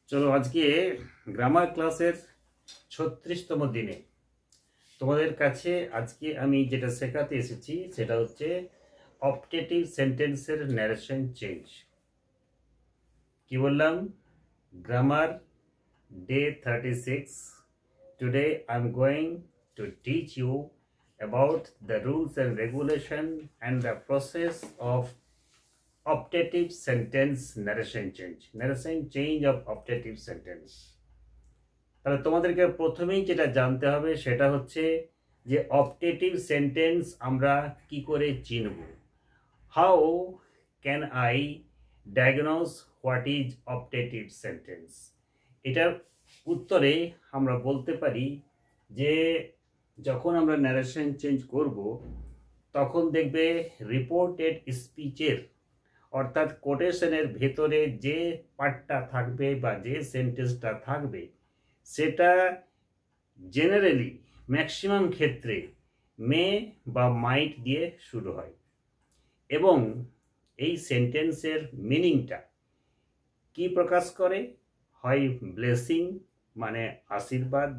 চলো আজকে গ্রামার ক্লাসের 36তম দিনে তোমাদের কাছে আজকে আমি যেটা শেখাতে এসেছি সেটা হচ্ছে অপটেটিভ সেন্টেন্সের ন্যারেশন চেঞ্জ। কি বললাম? Grammar day 36। Today I am going to teach you about the rules and regulation and the process of optative sentence narration change of optative sentence। তাহলে তোমাদেরকে প্রথমেই যেটা জানতে হবে সেটা হচ্ছে যে অপটেটিভ সেন্টেন্স আমরা কি করে চিনব। How can I diagnose what is optative sentence? এটার উত্তরে আমরা বলতে পারি যে যখন আমরা ন্যারেশন চেঞ্জ করব তখন দেখবে রিপোর্টেড স্পিচের অর্থাৎ কোটেশনের ভেতরে যে পার্টটা থাকবে বা যে সেন্টেন্সটা থাকবে সেটা জেনারেলি ম্যাক্সিমাম ক্ষেত্রে মে বা মাইট দিয়ে শুরু হয় এবং এই সেন্টেন্সের মিনিংটা কি প্রকাশ করে? হয় ব্লেসিং মানে আশীর্বাদ,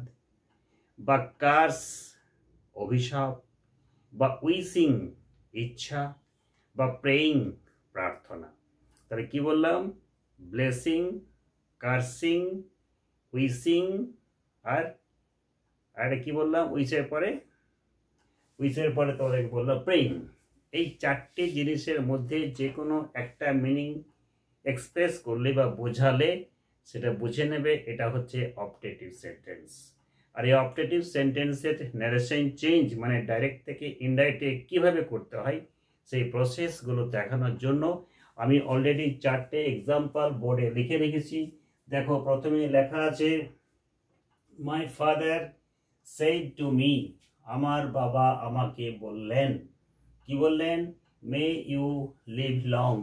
বা কার্স অভিশাপ, বা উইশিং ইচ্ছা, বা প্রেয়িং প্রার্থনা। তাহলে কি বললাম? ব্লেসিং, কার্সিং, উইশিং আর কি বললাম? উইশের পরে তোমাদেরকে বললাম প্রেয়িং। এই চারটে জিনিসের মধ্যে যে কোনো একটা মিনিং এক্সপ্রেস করলে বা বোঝালে সেটা বুঝে নেবে এটা হচ্ছে অপটেটিভ সেন্টেন্স। আর এই অপটেটিভ সেন্টেন্সের ন্যারেশন চেঞ্জ মানে ডাইরেক্ট থেকে ইনডাইরেক্টে কিভাবে করতে হয় সেই প্রসেসগুলো দেখানোর জন্য আমি অলরেডি চারটে এক্সাম্পল বোর্ডে লিখে রেখেছি। দেখো, প্রথমে লেখা আছে my father said to me, আমার বাবা আমাকে বললেন। কি বললেন? May you live long.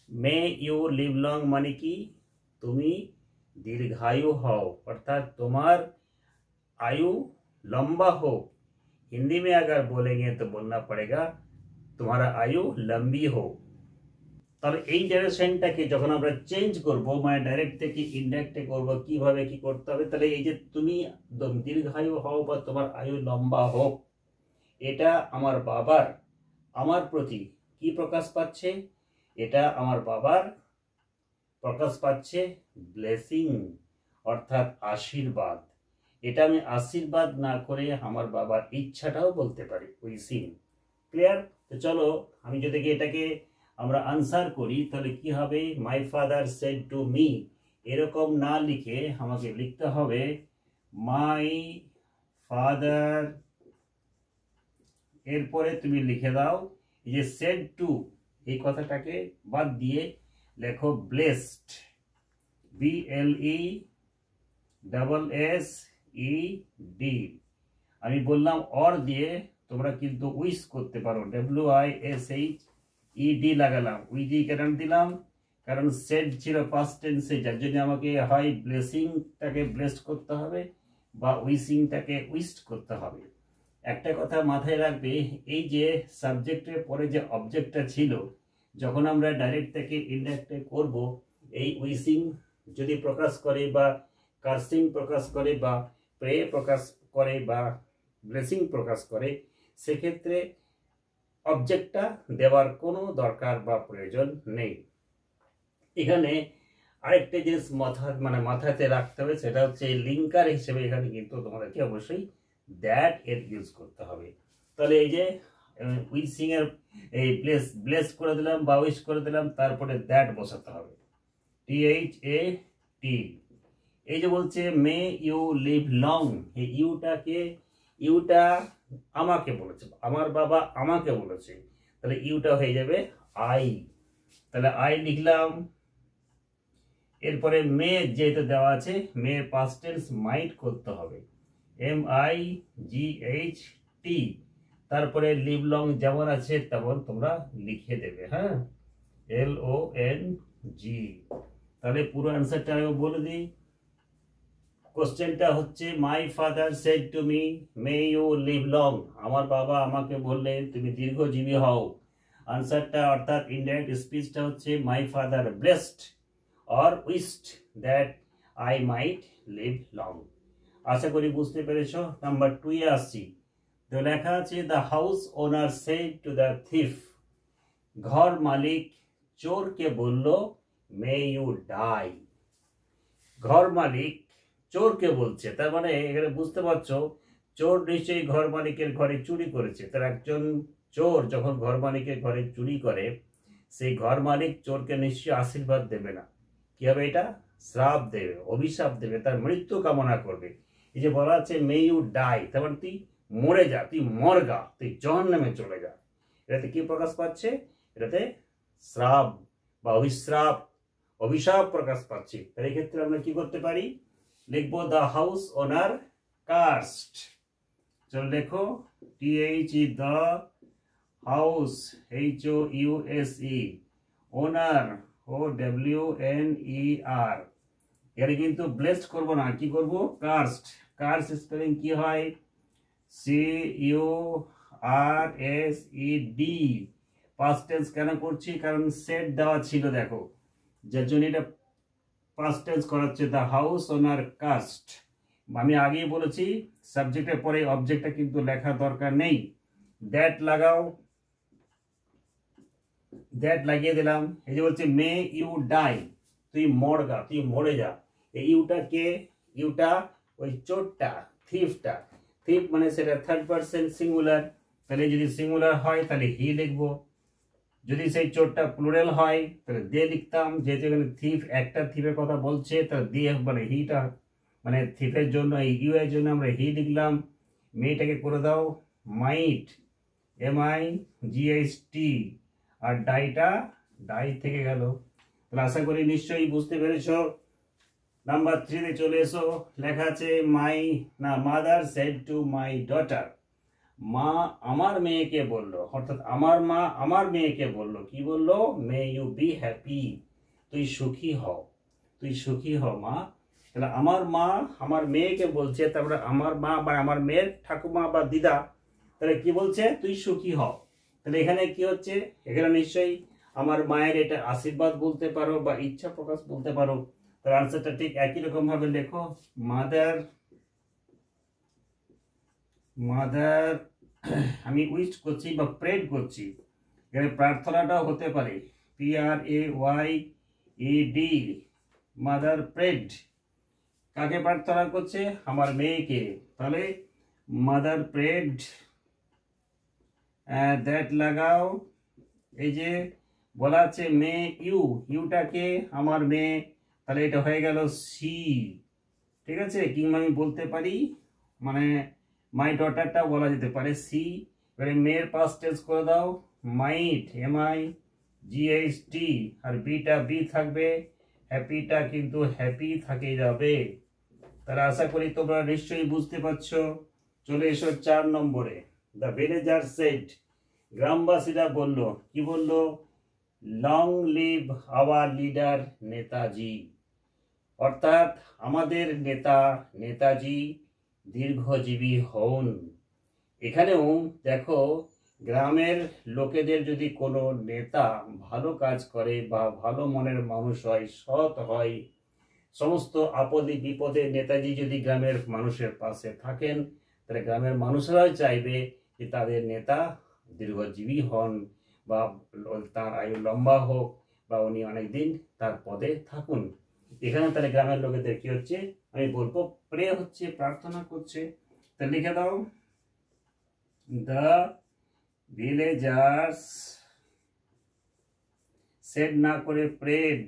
May you live long মানে কি? তুমি दीर्घायु हो, अर्थात तुम्हार आयु लंबा हो। हिंदी में अगर बोलेंगे तो बोलना पड़ेगा तुम्हारा आयु लंबी हो। तब এই ডাইরেকশনটাকে যখন আমরা চেঞ্জ করব মানে ডাইরেক্ট থেকে ইনডাইরেক্টে করব কিভাবে কি করতে হবে, তাহলে এই যে তুমি দীর্ঘায়ু হও বা তোমার আয়ু লম্বা হোক, এটা আমার বাবার আমার প্রতি কি প্রকাশ পাচ্ছে? এটা আমার বাবার প্রকাশ পাচ্ছে ব্লেসিং অর্থাৎ আশীর্বাদ। এটা আমি আশীর্বাদ না করে আমার বাবার ইচ্ছাটাও বলতে পারি, উইশিং। ক্লিয়ার? তো চলো আমি যদি এটাকে আমরা আনসার করি তাহলে কি হবে? মাই ফাদার সেড টু মি এরকম না লিখে আমাকে লিখতে হবে মাই ফাদার, এরপরে তুমি লিখে দাও এই যে সেড টু এই কথাটাকে বাদ দিয়ে লেখো ব্লেসড, BLESSED। আমি বললাম অর দিয়ে, তোমরা কিন্তু উইশ করতে পারো, WISHED লাগালাম। উইডি কেন দিলাম? কারণ সেড ছিল পাস্ট টেন্সে, যার জন্য আমাকে হয় ব্লেসিংটাকে ব্লেসড করতে হবে বা উইশিংটাকে উইশড করতে হবে। একটা কথা মাথায় রাখবে, এই যে সাবজেক্টের পরে যে অবজেক্টটা ছিল, যখন আমরা ডাইরেক্ট থেকে ইনডাইরেক্টে করব, এই উইশিং যদি প্রকাশ করে বা কার্সিং প্রকাশ করে বা প্রে প্রকাশ করে বা ব্লেসিং প্রকাশ করে, সেক্ষেত্রে অবজেক্টটা দেওয়ার কোনো দরকার বা প্রয়োজন নেই। এখানে আরেকটা জিনিস মাথাতে রাখতে হবে, সেটা হচ্ছে লিঙ্কার হিসেবে এখানে কিন্তু তোমাদেরকে অবশ্যই দ্যাট এর ইউজ করতে হবে। তাহলে এই যে উইশিং এর এই ব্লেস করে দিলাম বা উইশ করে দিলাম, তারপরে দ্যাট বসাতে হবে, THAT। এই যে বলছে মে ইউ লিভ লং, এই ইউটা আমাকে বলেছে, আমার বাবা আমাকে বলেছে, তাহলে ইউটা হয়ে যাবে আই। তাহলে আই লিখলাম। এরপরে মে যেহেতু দেওয়া আছে, মে পাস্ট টেন্স মাইট করতে হবে, MIGHT। তারপরে লিভ লং যেমন আছে তেমন তোমরা লিখে দেবে, হ্যাঁ, LONG। তাহলে পুরো অ্যান্সারটা আমি বলে দিই। কোশ্চেনটা হচ্ছে my father said to me may you live long, আমার বাবা আমাকে বললেন তুমি দীর্ঘজীবী হও। আনসারটা অর্থাৎ ইনডাইরেক্ট স্পিচটা হচ্ছে my father blessed or wished that I might live long. আশা করি বুঝতে পেরেছ। নাম্বার 2 এ আসছি। তো লেখা আছে the house owner said to the thief, ঘর মালিক চোরকে বলল may you die. ঘর মালিক চোরকে বলছে, তার মানে এখানে বুঝতে পারছো চোর নিশ্চয়ই ঘর মালিকের ঘরে চুরি করেছে। তার একজন চোর যখন ঘর মালিকের ঘরে চুরি করে, সেই ঘর মালিক চোরকে নিশ্চয়ই আশীর্বাদ দেবে না, কি হবে এটা? শ্রাপ দেবে, অভিশাপ দেবে, তার মৃত্যু কামনা করবে। এই যে বলা আছে মে ইউ ডাই, তার মানে তুই মরে যা, তুই মরগা, তুই জাহান্নামে চলে যা। এটাতে কি প্রকাশ পাচ্ছে? এটাতে শ্রাপ বা অভিশাপ প্রকাশ পাচ্ছে। তার এই ক্ষেত্রে আমরা কি করতে পারি? লিখবো দ্য হাউস ওনার কার্সড। চলো লেখো THE the house HOUSE owner OWNER। এখানে কিন্তু ব্লেসড করবো না, কি করবো? কার্সড। কার্স স্পেলিং কি হয়? CURSED। পাস্ট টেন্স কেন করছি? কারণ সেট দেওয়া ছিল, দেখো, যার জন্য এটা পাস্ট টেন্স করাচ্ছে। The house owner cast. আমি আগেই বলেছি সাবজেক্টের পরে অবজেক্টটা কিন্তু লেখা দরকার নেই। দ্যাট লাগাও, দ্যাট লাগিয়ে দিলাম। এই যে বলছে মে ইউ ডাই, তুই মরগা, তুই মরে যা। এই ইউটা কে? ইউটা ওই চোরটা, থিফটা। থিফ মানে সেটা থার্ড পারসন সিঙ্গুলার, তাহলে যদি সিঙ্গুলার হয় তাহলে হি লিখবো। যদি সেই চোরটা প্লুরাল হয় তাহলে দে লিখতাম। যেহেতু এখানে থিফ একটা থিফের কথা বলছে, তাহলে দে মানে হিটা, মানে থিফের জন্য এই ইউ এর জন্য আমরা হি লিখলাম। মেয়েটাকে করে দাও মাইট, MIGHT। আর ডাইটা ডাই থেকে গেল। তাহলে আশা করি নিশ্চয়ই বুঝতে পেরেছ। নাম্বার 3 তে চলে এসো। লেখা আছে mother said to my daughter, মা আমার মেয়েকে বলল, অর্থাৎ আমার মা আমার মেয়েকে বলল, কি বলল? মে ইউ বি হ্যাপি, তুই সুখী হও, তুই সুখী হও মা। তাহলে আমার মা আমার মেয়েকে বলছে, তারপরে আমার মা বা আমার মেয়ের ঠাকুমা বা দিদা, তাহলে কি বলছে? তুই সুখী হও। তাহলে এখানে কি হচ্ছে? এখানে নিশ্চয়ই আমার মায়ের এটা আশীর্বাদ বলতে পারো বা ইচ্ছা প্রকাশ বলতে পারো। তার আনসারটা ঠিক একই রকম ভাবে লেখো মাদার আমি উইশ করছি বা প্রেড করছি। এখানে প্রার্থনাটাও হতে পারে PRAYED, মাদার প্রেড। কাকে প্রার্থনা করছে? আমার মেয়েকে। তাহলে মাদার প্রেড, দ্যাট লাগাও। এই যে বলা আছে মে ইউটাকে আমার মেয়ে, তাহলে এটা হয়ে গেল সি। ঠিক আছে, কিংবা আমি বলতে পারি মানে মাই ডটারটা বলা যেতে পারে সি। এবারে মেয়ের পাস্ট টেন্স করে দাও মাইট, MIGHT। আর বিটা বি থাকবে, হ্যাপিটা কিন্তু হ্যাপি থাকে যাবে। তাহলে আশা করি তোমরা নিশ্চয়ই বুঝতে পারছো। চলে এসো 4 নম্বরে। দ্য ভিলেজার সেড, গ্রামবাসীরা বলল, কি বলল? Long live our leader Netaji. অর্থাৎ আমাদের নেতা নেতাজি দীর্ঘজীবী হন। এখানেও দেখো গ্রামের লোকেদের যদি কোনো নেতা ভালো কাজ করে বা ভালো মনের মানুষ হয়, সৎ হয়, সমস্ত আপদে বিপদে নেতাজি যদি গ্রামের মানুষের পাশে থাকেন, তাহলে গ্রামের মানুষরাও চাইবে যে তাদের নেতা দীর্ঘজীবী হন বা তার আয়ু লম্বা হোক বা উনি অনেকদিন তার পদে থাকুন। এখানে তাহলে গ্রামের লোকেদের কি হচ্ছে? আমি বলবো প্রে হচ্ছে, প্রার্থনা করছে। তাহলে লিখে দাও দ্য ভিলেজার্স সেড না করে প্রেড,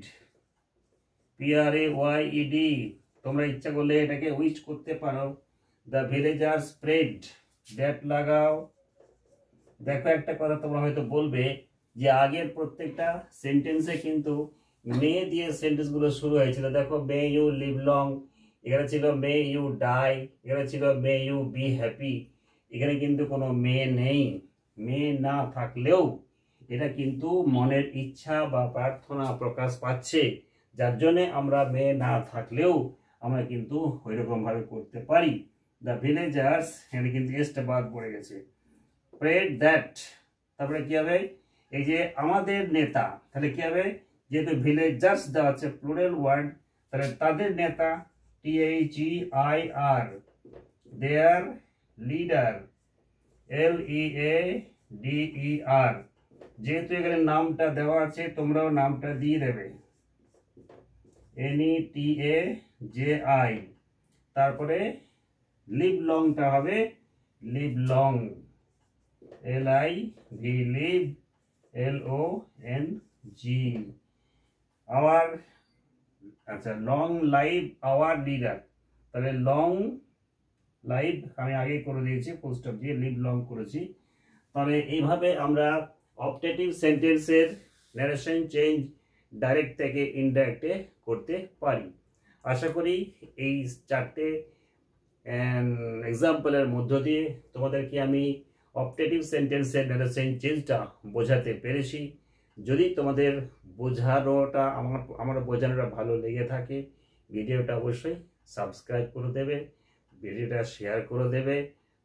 PRAYED। তোমরা ইচ্ছা করলে এটাকে উইচ করতে পারো। দ্য ভিলেজার্স প্রেড, দ্যাট লাগাও। দেখো একটা কথা তোমরা হয়তো বলবে যে আগের প্রত্যেকটা সেন্টেন্সে কিন্তু মে দিয়ে সেন্টেন্স গুলো শুরু হয়েছিল। দেখো মে ইউ লিভ লং, এখানে ছিল মে ইউ ডাই, এখানে ছিল মে ইউ বি হ্যাপি। এখানে কিন্তু কোনো মে নেই। মে না থাকলেও এটা কিন্তু মনের ইচ্ছা বা প্রার্থনা প্রকাশ পাচ্ছে, যার জন্যে আমরা মে না থাকলেও আমরা কিন্তু ওইরকম ভাবে করতে পারি। দ্য ভিলেজার্স, এখানে কিন্তু এসটা বাদ পড়ে গেছে। প্রেড দ্যাট, তারপরে কি হবে? এই যে আমাদের নেতা, তাহলে কি হবে? যেহেতু ভিলেজার্স দেওয়া আছে প্লুরাল ওয়ার্ড, তাহলে তাদের নেতা THEIR, their leader LEADER। যেহেতু এখানে নামটা দেওয়া আছে তোমরাও নামটা দিয়ে দেবে NETAJI। তারপরে লিভ লংটা হবে live long LIV, live LONG। Our, আচ্ছা লং লাইভ আওয়ার লিডার, তাহলে লং লাইভ আমি আগে করে দিয়েছি ফুল স্টপ দিয়ে লিভ লং করেছি। তাহলে এইভাবে আমরা অপটেটিভ সেন্টেন্সের ন্যারেশন চেঞ্জ ডাইরেক্ট থেকে ইনডাইরেক্টে করতে পারি। আশা করি এই 4টে এক্সাম্পলের মধ্য দিয়ে তোমাদেরকে আমি অপটেটিভ সেন্টেন্সের ন্যারেশন চেঞ্জটা বোঝাতে পেরেছি। যদি তোমাদের বোঝানোটা আমার বোঝানোটা ভালো লেগে থাকে ভিডিওটা অবশ্যই সাবস্ক্রাইব করে দেবে, ভিডিওটা শেয়ার করে দেবে,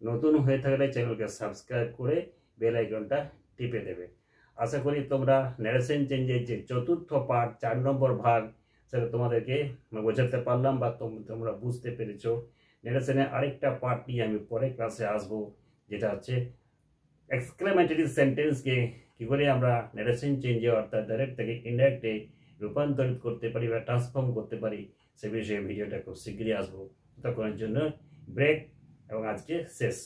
নতুন হয়ে থাকলে চ্যানেলকে সাবস্ক্রাইব করে বেল আইকনটা টিপে দেবে। আশা করি তোমরা ন্যারেশন চেঞ্জের যে 4র্থ পার্ট 4 নম্বর ভাগ সেটা তোমাদেরকে বোঝাতে পারলাম বা তোমরা বুঝতে পেরেছো। ন্যারেশনের আরেকটা পার্ট নিয়ে আমি পরে ক্লাসে আসবো, যেটা হচ্ছে এক্সক্লেমেটরি সেন্টেন্সকে কী করে আমরা ন্যারেশন চেঞ্জে অর্থাৎ ডাইরেক্ট থেকে ইনডাইরেক্টে রূপান্তরিত করতে পারি বা ট্রান্সফর্ম করতে পারি, সে বিষয়ে ভিডিওটা খুব শীঘ্রই আসবো। ততক্ষণের জন্য ব্রেক এবং আজকে শেষ।